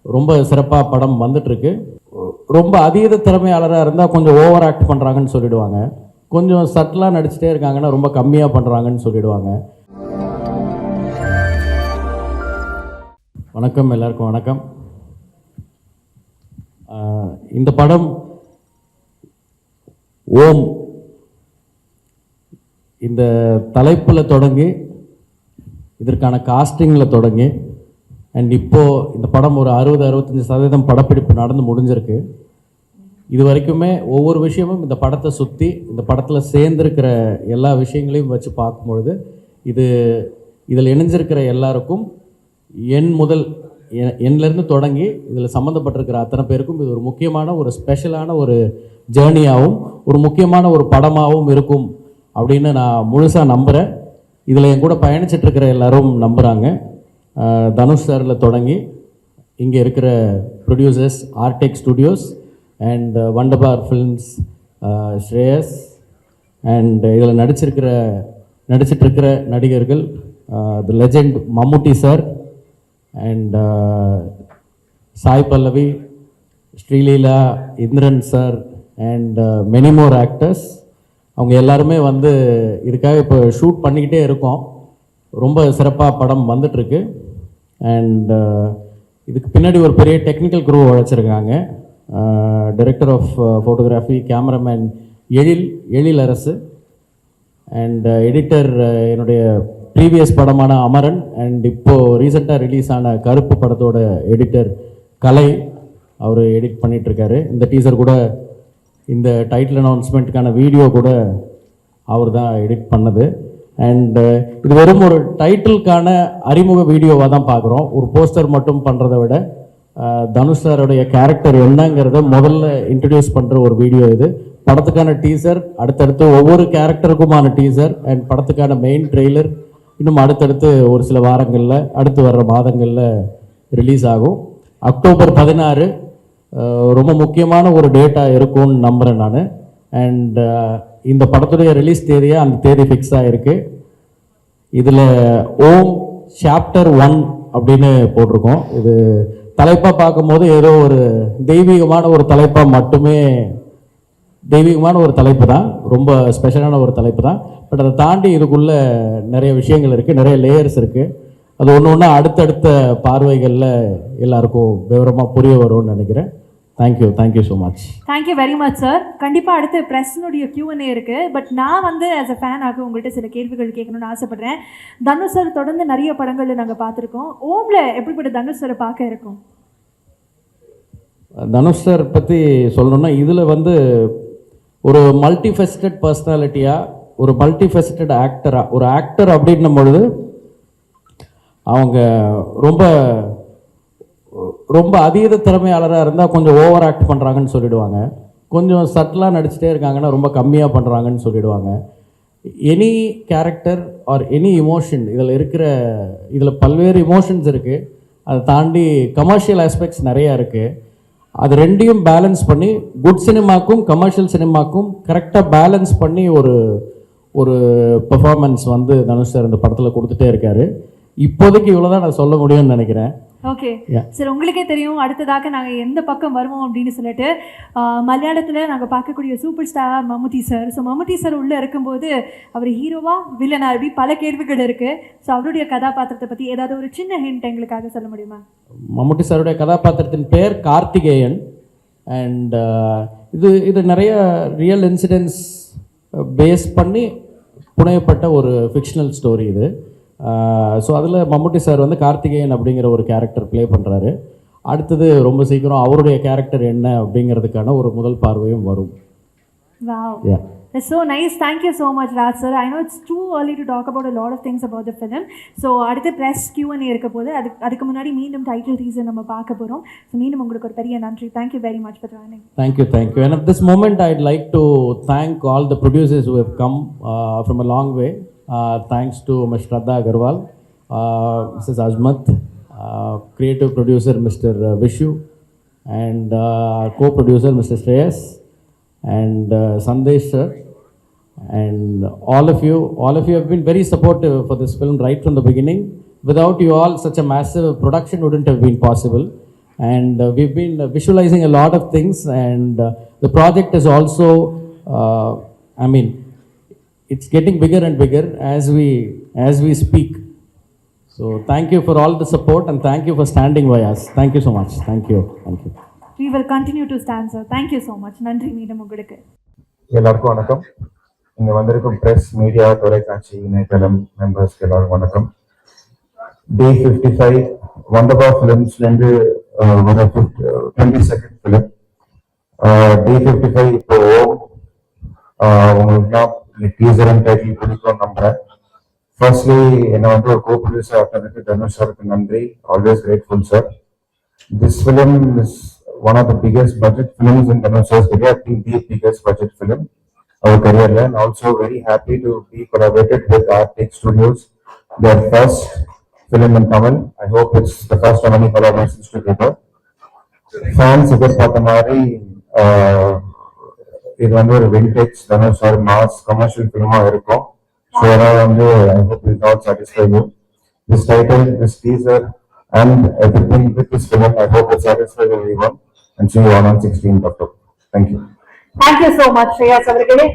ரொம்ப சிறப்பாக படம் வந்துட்டுருக்கு. ரொம்ப அதீத திறமையாளராக இருந்தால் கொஞ்சம் ஓவர் ஆக்ட் பண்ணுறாங்கன்னு சொல்லிடுவாங்க, கொஞ்சம் சட்டிலாக நடிச்சிட்டே இருக்காங்கன்னா ரொம்ப கம்மியாக பண்ணுறாங்கன்னு சொல்லிடுவாங்க. வணக்கம், எல்லாருக்கும் வணக்கம். இந்த படம் ஓம் இந்த தலைப்பில் தொடங்கி இதற்கான காஸ்டிங்கில் தொடங்கி அண்ட் இப்போது இந்த படம் ஒரு 60-65% படப்பிடிப்பு நடந்து முடிஞ்சிருக்கு. இது வரைக்குமே ஒவ்வொரு விஷயமும் இந்த படத்தை சுற்றி இந்த படத்தில் சேர்ந்துருக்கிற எல்லா விஷயங்களையும் வச்சு பார்க்கும்பொழுது இதில் இணைஞ்சிருக்கிற எல்லாருக்கும் எண்ணிலேருந்து தொடங்கி இதில் சம்மந்தப்பட்டிருக்கிற அத்தனை பேருக்கும் இது ஒரு முக்கியமான ஒரு ஸ்பெஷலான ஒரு ஜேர்னியாகவும் ஒரு முக்கியமான ஒரு படமாகவும் இருக்கும் அப்படின்னு நான் முழுசாக நம்புகிறேன். இதில் என் கூட பயணிச்சிட்ருக்கிற எல்லாரும் நம்புகிறாங்க. தனுஷ் சாரில் தொடங்கி இங்கே இருக்கிற producers Artek studios and Wunderbar films, Shreyas and இதில் நடிச்சிட்ருக்கிற நடிகர்கள் the legend Mammootty sir and Sai Pallavi, Sreeleela, Indran sir and many more actors. அவங்க எல்லாருமே இதுக்காக இப்போ ஷூட் பண்ணிக்கிட்டே இருக்கோம். ரொம்ப சிறப்பாக படம் வந்துட்டுருக்கு. அண்ட் இதுக்கு பின்னாடி ஒரு பெரிய டெக்னிக்கல் குரூ உழைச்சிருக்காங்க. Director of photography, cameraman Ezhilarasu and editor என்னுடைய ப்ரீவியஸ் படமான அமரன் அண்ட் இப்போது ரீசெண்டாக ரிலீஸ் ஆன கருப்பு படத்தோட எடிட்டர் கலை, அவர் எடிட் பண்ணிகிட்ருக்காரு. இந்த டீசர் கூட, இந்த டைட்டில் அனௌன்ஸ்மெண்ட்டுக்கான வீடியோ கூட அவர் தான் எடிட் பண்ணது. அண்ட் இது வெறும் ஒரு டைட்டிலுக்கான அறிமுக வீடியோவாக தான் பார்க்குறோம். ஒரு போஸ்டர் மட்டும் பண்ணுறதை விட தனுஷ் சாரோடைய கேரக்டர் என்னங்கிறத முதல்ல இன்ட்ரடியூஸ் பண்ணுற ஒரு வீடியோ இது. படத்துக்கான டீசர், அடுத்தடுத்து ஒவ்வொரு கேரக்டருக்குமான டீசர் அண்ட் படத்துக்கான மெயின் ட்ரெய்லர் இன்னும் அடுத்தடுத்து ஒரு சில வாரங்களில், அடுத்து வர்ற மாதங்களில் ரிலீஸ் ஆகும். அக்டோபர் 16 ரொம்ப முக்கியமான ஒரு டேட்டாக இருக்கும்னு நம்புகிறேன் நான். அண்ட் இந்த படத்துடைய ரிலீஸ் தேதியை அந்த தேதி ஃபிக்ஸ் ஆகிருக்கு. இதில் ஓம் சாப்டர் 1 அப்படின்னு போட்டிருக்கோம். இது தலைப்பாக பார்க்கும்போது ஏதோ ஒரு தெய்வீகமான ஒரு தலைப்பாக மட்டுமே, தெய்வீகமான ஒரு தலைப்பு தான், ரொம்ப ஸ்பெஷலான ஒரு தலைப்பு தான். பட் அதை தாண்டி இதுக்குள்ளே நிறைய விஷயங்கள் இருக்குது, நிறைய லேயர்ஸ் இருக்குது. அது ஒன்று அடுத்தடுத்த பார்வைகளில் எல்லாருக்கும் விவரமாக புரிய வரும்னு நினைக்கிறேன். Thank you so much. Thank you very much sir. கண்டிப்பாக அடுத்து ப்ரெஸ்னுடைய Q&A இருக்குது. பட் நான் ஆஸ் அ ஃபேனாக உங்கள்கிட்ட சில கேள்விகள் கேட்கணும்னு ஆசைப்பட்றேன். தனுஷ் சார் தொடர்ந்து நிறைய படங்கள் நாங்கள் பார்த்துருக்கோம். ஓமில் எப்படிப்பட்ட தனுஷ் சாரை பார்க்க இருக்கும்? தனுஷ் சார் பற்றி சொல்லணும்னா, இதில் ஒரு மல்டிஃபெஸ்டட் பர்சனாலிட்டியாக, ஒரு மல்டிஃபெஸ்டட் ஆக்டராக, ஒரு ஆக்டர் அப்படின்னும் பொழுது அவங்க ரொம்ப அதீத திறமையாளராக இருந்தால் கொஞ்சம் ஓவர் ஆக்ட் பண்ணுறாங்கன்னு சொல்லிடுவாங்க, கொஞ்சம் சட்டிலாக நடிச்சிட்டே இருக்காங்கன்னா ரொம்ப கம்மியாக பண்ணுறாங்கன்னு சொல்லிடுவாங்க. Any character or any emotion இதில் பல்வேறு இமோஷன்ஸ் இருக்குது. அதை தாண்டி கமர்ஷியல் ஆஸ்பெக்ட்ஸ் நிறையா இருக்குது. அது ரெண்டையும் பேலன்ஸ் பண்ணி குட் சினிமாக்கும் கமர்ஷியல் சினிமாக்கும் கரெக்டாக பேலன்ஸ் பண்ணி ஒரு பெர்ஃபார்மன்ஸ் தனுஷ் சார் இந்த படத்தில் கொடுத்துட்டே இருக்காரு. இப்போதைக்கு இவ்வளோதான் நான் சொல்ல முடியும்னு நினைக்கிறேன். ஓகே சார், உங்களுக்கே தெரியும் அடுத்ததாக நாங்கள் எந்த பக்கம் வருவோம் அப்படின்னு சொல்லிட்டு. மலையாளத்தில் நாங்கள் பார்க்கக்கூடிய சூப்பர் ஸ்டார் மம்முட்டி சார். ஸோ மம்முட்டி சார் உள்ளே இருக்கும்போது அவர் ஹீரோவா வில்லனா அப்படி பல கேள்விகள் இருக்குது. ஸோ அவருடைய கதாபாத்திரத்தை பற்றி ஏதாவது ஒரு சின்ன ஹிண்ட் எங்களுக்காக சொல்ல முடியுமா? மம்முட்டி சாருடைய கதாபாத்திரத்தின் பேர் கார்த்திகேயன். அண்ட் இது நிறைய ரியல் இன்சிடென்ட்ஸ் பேஸ் பண்ணி புனையப்பட்ட ஒரு ஃபிக்ஷனல் ஸ்டோரி இது. ஸோ அதில் மம்முட்டி சார் கார்த்திகேயன் அப்படிங்கிற ஒரு கேரக்டர் ப்ளே பண்ணுறாரு. அடுத்தது ரொம்ப சீக்கிரம் அவருடைய கேரக்டர் என்ன அப்படிங்கிறதுக்கான ஒரு முதல் பார்வையும் வரும். Wow. Yeah. That's so nice. Thank you so much, Raj sir. I know it's too early to talk about a lot of things about the film. So அடுத்த press Q&A இருக்க போது அதுக்கு முன்னாடி மீண்டும் டைட்டில் டீசர் நம்ம பார்க்க போகிறோம். So மீண்டும் உங்களுக்கு ஒரு பெரிய நன்றி. Thank you very much for joining. Thank you. And at this moment I'd like to thank all the producers who have come from a long way. Thanks to Ms. Shraddha Agarwal, Mrs. Azmat, creative producer Mr. Vishu, and co-producer Mr. Shreyas, and Sandesh sir, and all of you have been very supportive for this film right from the beginning. Without you all, such a massive production wouldn't have been possible. and we've been visualizing a lot of things, and the project is also, I mean, it's getting bigger and bigger as we speak. So thank you for all the support, and thank you for standing by us. Thank you so much. Thank you. We will continue to stand, sir. Thank you so much. நன்றி மீண்டும் உங்களுக்கு. எல்லாருக்கும் வணக்கம். இங்க வந்திருக்கும் press, media, தொலைக்காட்சி, இணையதளம் மெம்பர்ஸ்க்கு எல்லாருக்கும் வணக்கம். Day 55 வண்டபா ஃபிலிம்ஸ்லேருந்து ஒரு 22nd ஃபிலிம். Day 55 இப்போ உங்களுக்குலாம் டீசர் அண்ட் டைட்டில் பிடிக்கும் நம்புறேன். ஃபர்ஸ்ட்லி என்னை வந்து ஒரு கோ-ப்ரொடியூசர் ஆகிட்டதுக்கு தனுஷ் சாருக்கு நன்றி. Always grateful sir. This film is one of the biggest budget films in Dhanush's career. I think the biggest budget film our career, and also very happy to be collaborated with Arctic Studios. Their first film in Tamil. I hope it's the first of many collaborations together. Fans எதிர்பார்த்த மாதிரி இது வந்து ஒரு vintage Dhanush ஒரு mass commercial ஃபிலிமா இருக்கும். So வந்து I hope it all satisfy you. This title, this teaser, and everything with this film, I hope it satisfies everyone. And see you on 16th October. Thank you. Thank you so much, Shreyas அவர்களே.